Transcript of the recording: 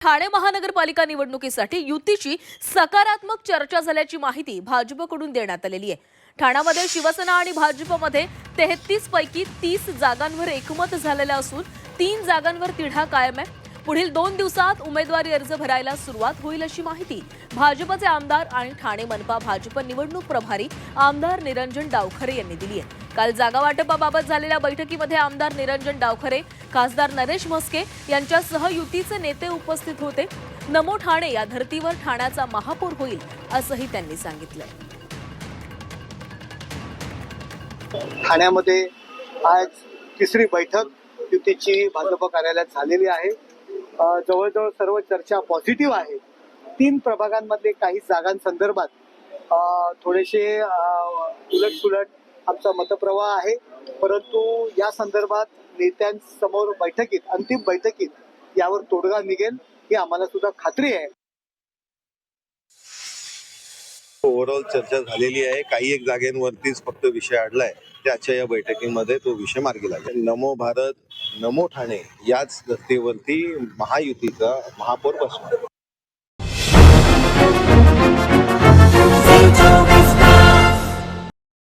ठाणे महानगरपालिका निवडणुकीसाठी युतीची सकारात्मक चर्चा झाल्याची माहिती भाजपकडून देण्यात आलेली आहे। ठाण्यामध्ये शिवसेना आणि भाजपमध्ये 33 पैकी 30 जागांवर एकमत झालेलं असून 3 जागांवर तिढा कायम आहे। पुढील 2 दिवसात उमेदवारी अर्ज भरायला सुरुवात होईल अशी माहिती भाजपचे आमदार आणि ठाणे मनपा भाजप निवडणूक प्रभारी आमदार निरंजन डावखरे यांनी दिली आहे। काल जागा वाटपाबाबत झालेल्या बैठकीमध्ये आमदार निरंजन डावखरे, खासदार नरेश म्हस्के यांच्यासह युतीचे नेते उपस्थित होते। नमो ठाणे या धर्तीवर ठाण्याचा महापौर होईल असंही त्यांनी सांगितलं। ठाण्यामध्ये आज तिसरी बैठक युतीची भाजप कार्यालयात झालेली आहे। जवळजवळ सर्व चर्चा पॉझिटिव्ह आहे। 3 प्रभागांमध्ये काही जागांसंदर्भात थोडेसे उलटसुलट आमचा मतप्रवाह आहे, परंतु या संदर्भात नेत्यांसमोर बैठकीत, अंतिम बैठकीत यावर तोडगा निघेल ही आम्हाला सुद्धा खात्री आहे। ओव्हरऑल चर्चा झालेली आहे। काही एक जागेवरतीच फक्त विषय अडलाय, त्याच्या या बैठकीमध्ये तो विषय मार्गी लागेल। नमो भारत, नमो ठाणे याच धर्तीवरती महायुतीचा महापौर बसणार।